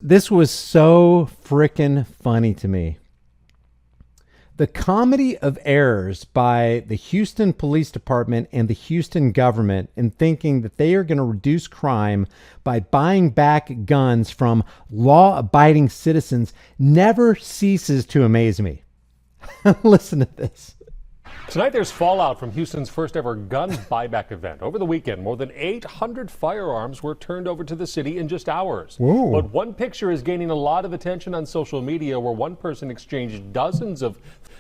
this was so frickin' funny to me. The comedy of errors by the Houston Police Department and the Houston government in thinking that they are going to reduce crime by buying back guns from law-abiding citizens never ceases to amaze me. Listen to this. Tonight, there's fallout from Houston's first ever gun buyback event. Over the weekend, more than 800 firearms were turned over to the city in just hours. Whoa. But one picture is gaining a lot of attention on social media where one person exchanged dozens of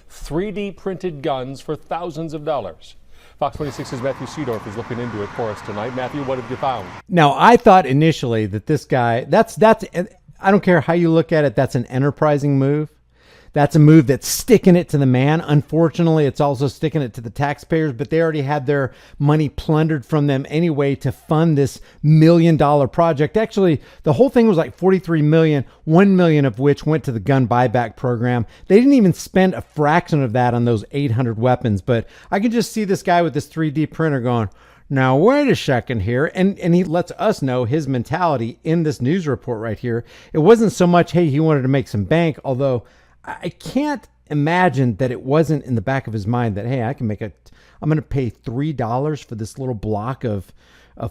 3D printed guns for thousands of dollars. Fox 26's Matthew Seedorf is looking into it for us tonight. Matthew, what have you found? Now, I thought initially that this guy, that's I don't care how you look at it, that's an enterprising move. That's a move that's sticking it to the man. Unfortunately, it's also sticking it to the taxpayers, but they already had their money plundered from them anyway to fund this $1 million project. Actually, the whole thing was like $43 million, $1 million of which went to the gun buyback program. They didn't even spend a fraction of that on those 800 weapons, but I can just see this guy with this 3D printer going, now, wait a second here. And he lets us know his mentality in this news report right here. It wasn't so much, hey, he wanted to make some bank, although I can't imagine that it wasn't in the back of his mind that, hey, I'm going to pay $3 for this little block of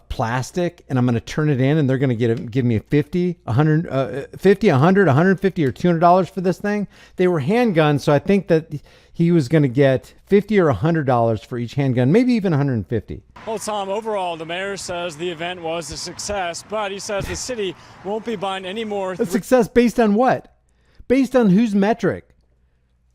plastic, and I'm going to turn it in, and they're going to give me a $50, $100, $150, or $200 for this thing. They were handguns, so I think that he was going to get $50 or $100 for each handgun, maybe even $150. Well, Tom, overall, the mayor says the event was a success, but he says the city won't be buying any more. A success based on what? Based on whose metric?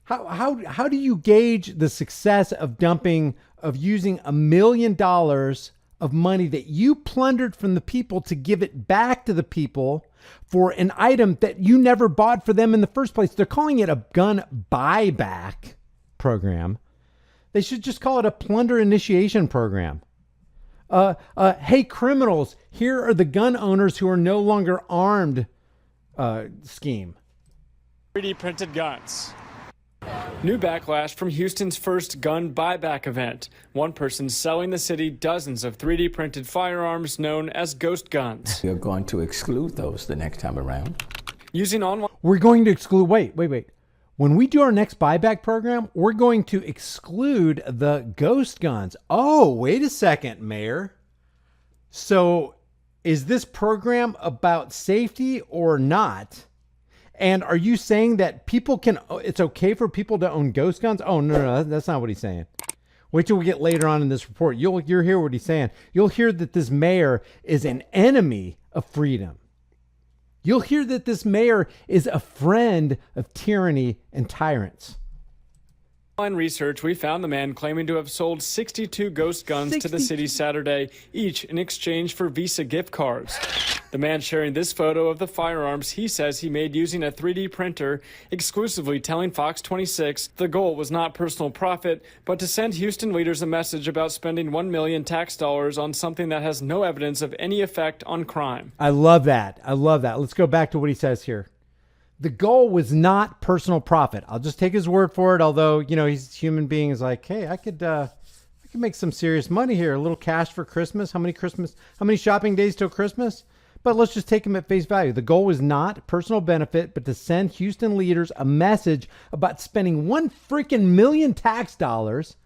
How do you gauge the success of using $1 million of money that you plundered from the people to give it back to the people for an item that you never bought for them in the first place? They're calling it a gun buyback program. They should just call it a plunder initiation program. Hey, criminals, here are the gun owners who are no longer armed scheme. 3D printed guns. New backlash from Houston's first gun buyback event. One person selling the city dozens of 3D printed firearms known as ghost guns. We're going to exclude those the next time around. Using online. We're going to exclude, wait. When we do our next buyback program, we're going to exclude the ghost guns. Oh, wait a second, Mayor. So is this program about safety or not? And are you saying that it's okay for people to own ghost guns? Oh, no, that's not what he's saying. Wait till we get later on in this report. You'll hear what he's saying. You'll hear that this mayor is an enemy of freedom. You'll hear that this mayor is a friend of tyranny and tyrants. Online research, we found the man claiming to have sold 62 ghost guns to the city Saturday, each in exchange for Visa gift cards. The man sharing this photo of the firearms he says he made using a 3D printer, exclusively telling Fox 26 the goal was not personal profit, but to send Houston leaders a message about spending $1 million tax dollars on something that has no evidence of any effect on crime. I love that. Let's go back to what he says here. The goal was not personal profit. I'll just take his word for it. Although, he's a human being, is like, hey, I could make some serious money here. A little cash for Christmas. How many shopping days till Christmas? But let's just take him at face value. The goal was not personal benefit, but to send Houston leaders a message about spending $1 freaking million tax dollars.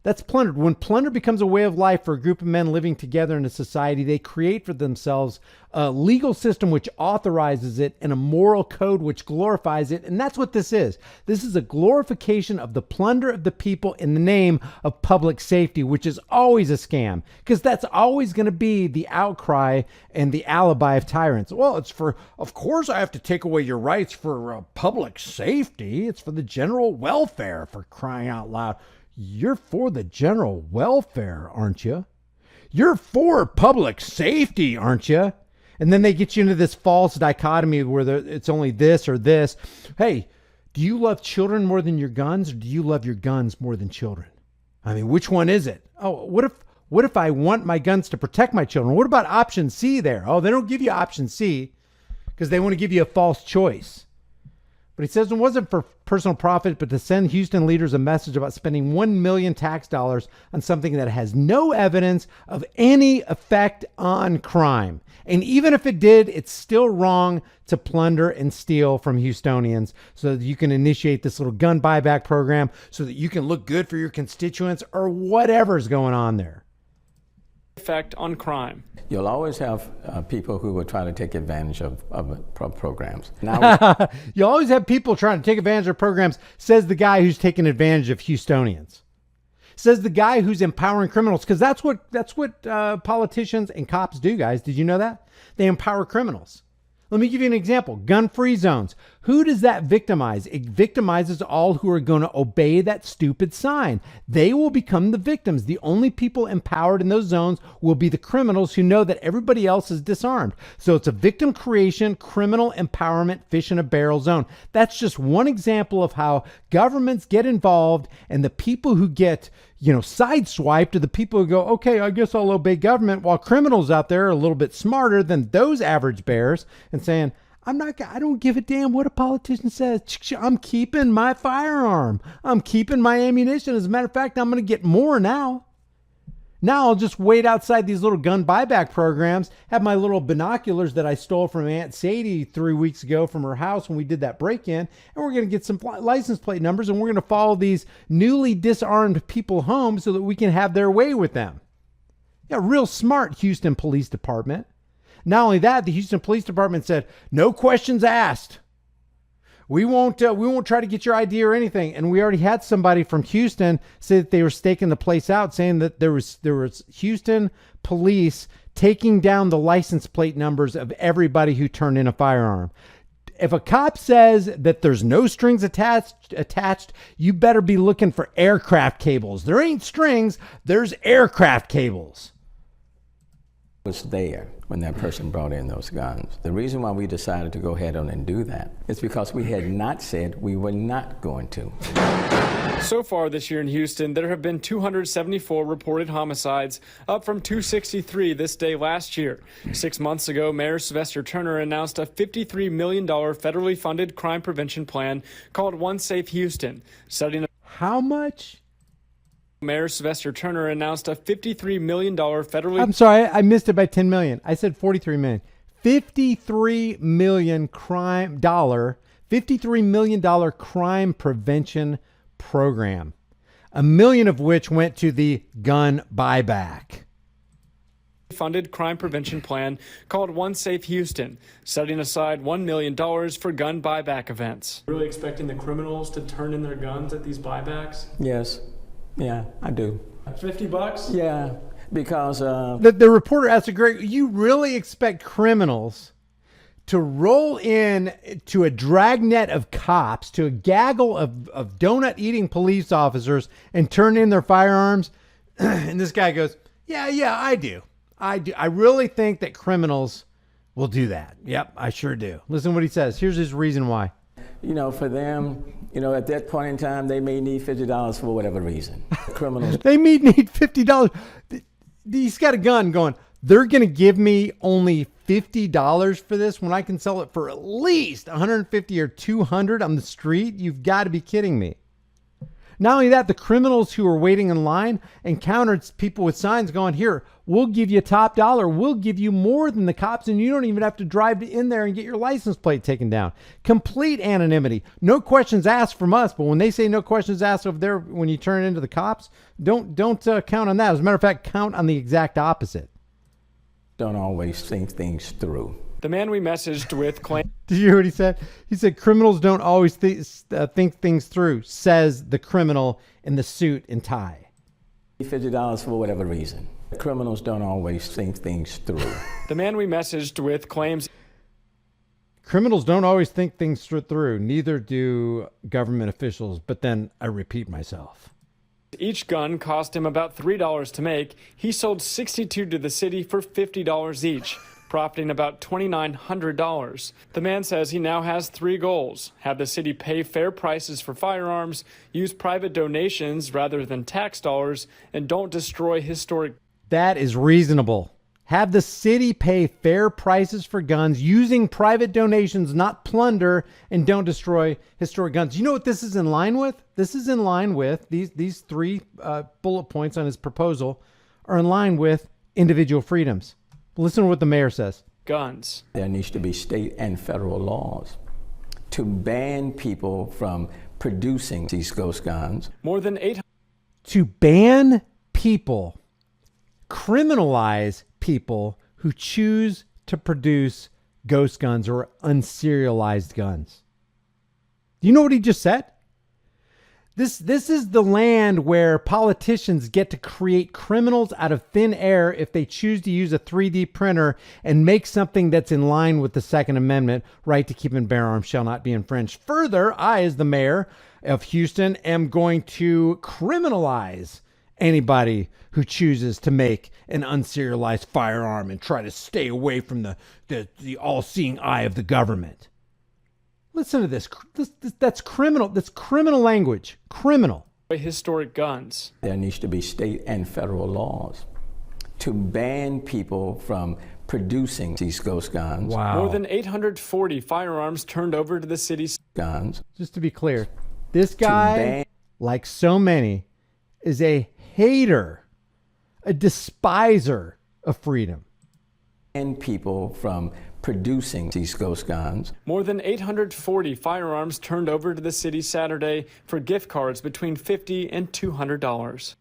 That's plundered. When plunder becomes a way of life for a group of men living together in a society, they create for themselves a legal system which authorizes it and a moral code which glorifies it. And that's what this is. This is a glorification of the plunder of the people in the name of public safety, which is always a scam, because that's always going to be the outcry and the alibi of tyrants. Well, of course I have to take away your rights for public safety. It's for the general welfare, for crying out loud. You're for the general welfare, aren't you? You're for public safety, aren't you? And then they get you into this false dichotomy where it's only this or this. Hey, do you love children more than your guns, or do you love your guns more than children? I mean, which one is it? Oh, what if I want my guns to protect my children? What about option C there? Oh, they don't give you option C because they want to give you a false choice. But he says it wasn't for personal profit, but to send Houston leaders a message about spending $1 million tax dollars on something that has no evidence of any effect on crime. And even if it did, it's still wrong to plunder and steal from Houstonians so that you can initiate this little gun buyback program so that you can look good for your constituents or whatever's going on there. Effect on crime. You'll always have people who will try to take advantage of programs. Now, You always have people trying to take advantage of programs, says the guy who's taking advantage of Houstonians. Says the guy who's empowering criminals, because that's what politicians and cops do, guys. Did you know that? They empower criminals. Let me give you an example. Gun-free zones. Who does that victimize? It victimizes all who are going to obey that stupid sign. They will become the victims. The only people empowered in those zones will be the criminals who know that everybody else is disarmed. So it's a victim creation, criminal empowerment, fish in a barrel zone. That's just one example of how governments get involved, and the people who get sideswiped are the people who go, okay, I guess I'll obey government, while criminals out there are a little bit smarter than those average bears and saying, I don't give a damn what a politician says. I'm keeping my firearm. I'm keeping my ammunition. As a matter of fact, I'm going to get more now. Now I'll just wait outside these little gun buyback programs, have my little binoculars that I stole from Aunt Sadie 3 weeks ago from her house when we did that break-in, and we're going to get some license plate numbers, and we're going to follow these newly disarmed people home so that we can have their way with them. Yeah, real smart, Houston Police Department. Not only that, the Houston Police Department said, no questions asked. We won't try to get your ID or anything. And we already had somebody from Houston say that they were staking the place out, saying that there was Houston police taking down the license plate numbers of everybody who turned in a firearm. If a cop says that there's no strings attached, you better be looking for aircraft cables. There ain't strings, there's aircraft cables. was there when that person brought in those guns. The reason why we decided to go ahead on and do that is because we had not said we were not going to. So far this year in Houston, there have been 274 reported homicides, up from 263 this day last year. 6 months ago, Mayor Sylvester Turner announced a $53 million federally funded crime prevention plan called One Safe Houston. How much? Mayor Sylvester Turner announced a $53 million federally... I'm sorry, I missed it by 10 million. I said 43 million. $53 million $53 million crime prevention program. $1 million of which went to the gun buyback. Funded crime prevention plan called One Safe Houston, setting aside $1 million for gun buyback events. Really expecting the criminals to turn in their guns at these buybacks? Yes. Yeah, I do. $50? Yeah, because... The reporter asked you really expect criminals to roll in to a dragnet of cops, to a gaggle of donut-eating police officers and turn in their firearms? And this guy goes, yeah, I do. I really think that criminals will do that. Yep, I sure do. Listen to what he says. Here's his reason why. For them, at that point in time, they may need $50 for whatever reason. Criminals. They may need $50. He's got a gun going, they're going to give me only $50 for this when I can sell it for at least $150 or $200 on the street? You've got to be kidding me. Not only that, the criminals who are waiting in line encountered people with signs going, here, we'll give you top dollar. We'll give you more than the cops, and you don't even have to drive in there and get your license plate taken down. Complete anonymity. No questions asked from us, but when they say no questions asked over there when you turn it into the cops, don't count on that. As a matter of fact, count on the exact opposite. Don't always think things through. The man we messaged with claimed... Did you hear what he said? He said criminals don't always think things through, says the criminal in the suit and tie. $50 for whatever reason. Criminals don't always think things through. The man we messaged with claims... Criminals don't always think things through. Neither do government officials. But then I repeat myself. Each gun cost him about $3 to make. He sold 62 to the city for $50 each, profiting about $2,900. The man says he now has 3 goals: have the city pay fair prices for firearms, use private donations rather than tax dollars, and don't destroy historic... That is reasonable. Have the city pay fair prices for guns using private donations, not plunder, and don't destroy historic guns. You know what this is in line with? This is in line with these three bullet points on his proposal are in line with individual freedoms. Listen to what the mayor says. Guns. There needs to be state and federal laws to ban people from producing these ghost guns. More than 800. To ban people, criminalize people who choose to produce ghost guns or unserialized guns. Do you know what he just said? This is the land where politicians get to create criminals out of thin air if they choose to use a 3D printer and make something that's in line with the Second Amendment, right to keep and bear arms shall not be infringed. Further, I, as the mayor of Houston, am going to criminalize anybody who chooses to make an unserialized firearm and try to stay away from the all-seeing eye of the government. Listen to this. That's criminal. That's criminal language. Criminal. Historic guns. There needs to be state and federal laws to ban people from producing these ghost guns. Wow. More than 840 firearms turned over to the city's guns. Just to be clear, this guy, like so many, is a hater, a despiser of freedom. And people from producing these ghost guns. More than 840 firearms turned over to the city Saturday for gift cards between $50 and $200.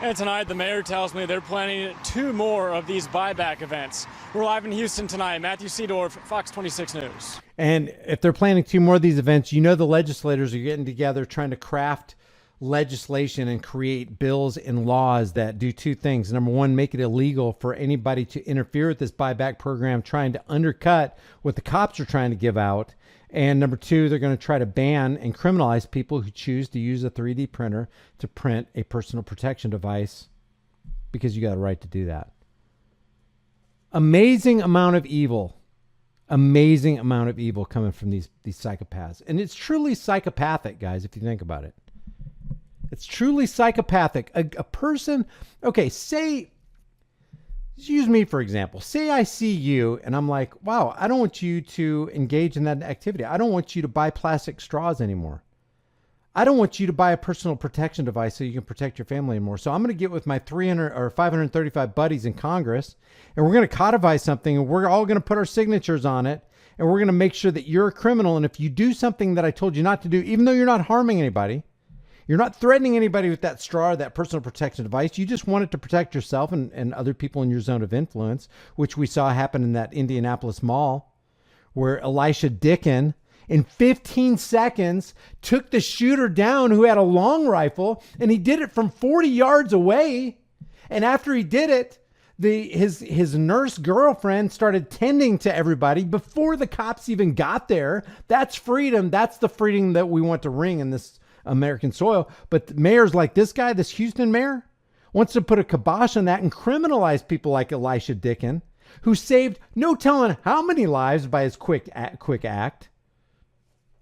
And tonight, the mayor tells me they're planning 2 more of these buyback events. We're live in Houston tonight. Matthew Seedorf, Fox 26 News. And if they're planning 2 more of these events, you know the legislators are getting together trying to craft legislation and create bills and laws that do 2 things. Number 1, make it illegal for anybody to interfere with this buyback program, trying to undercut what the cops are trying to give out. And number 2, they're going to try to ban and criminalize people who choose to use a 3D printer to print a personal protection device, because you got a right to do that. Amazing amount of evil coming from these psychopaths. And it's truly psychopathic, guys, if you think about it. It's truly psychopathic. A person, okay, say, use me for example. Say I see you and I'm like, wow, I don't want you to engage in that activity. I don't want you to buy plastic straws anymore. I don't want you to buy a personal protection device so you can protect your family anymore. So I'm going to get with my 300 or 535 buddies in Congress, and we're going to codify something, and we're all going to put our signatures on it, and we're going to make sure that you're a criminal. And if you do something that I told you not to do, even though you're not harming anybody, you're not threatening anybody with that straw or that personal protection device. You just want it to protect yourself and other people in your zone of influence, which we saw happen in that Indianapolis mall where Elisha Dickin, in 15 seconds, took the shooter down who had a long rifle, and he did it from 40 yards away. And after he did it, his nurse girlfriend started tending to everybody before the cops even got there. That's freedom. That's the freedom that we want to ring in this American soil. But mayors like this guy, this Houston mayor, wants to put a kibosh on that and criminalize people like Elisha Dickin, who saved no telling how many lives by his quick act.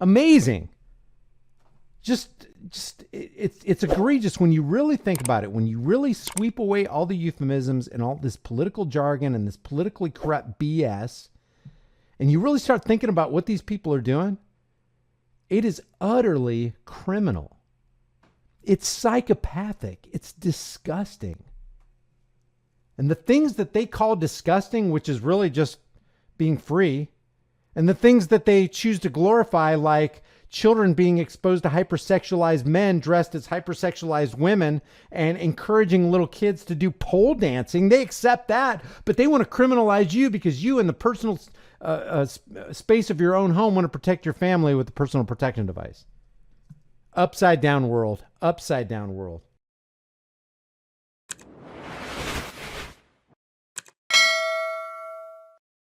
Amazing. It's egregious when you really think about it. When you really sweep away all the euphemisms and all this political jargon and this politically corrupt BS, and you really start thinking about what these people are doing, it is utterly criminal. It's psychopathic. It's disgusting. And the things that they call disgusting, which is really just being free, and the things that they choose to glorify, like children being exposed to hypersexualized men dressed as hypersexualized women and encouraging little kids to do pole dancing, they accept that, but they want to criminalize you because you in the personal space of your own home want to protect your family with a personal protection device. Upside down world. Upside down world.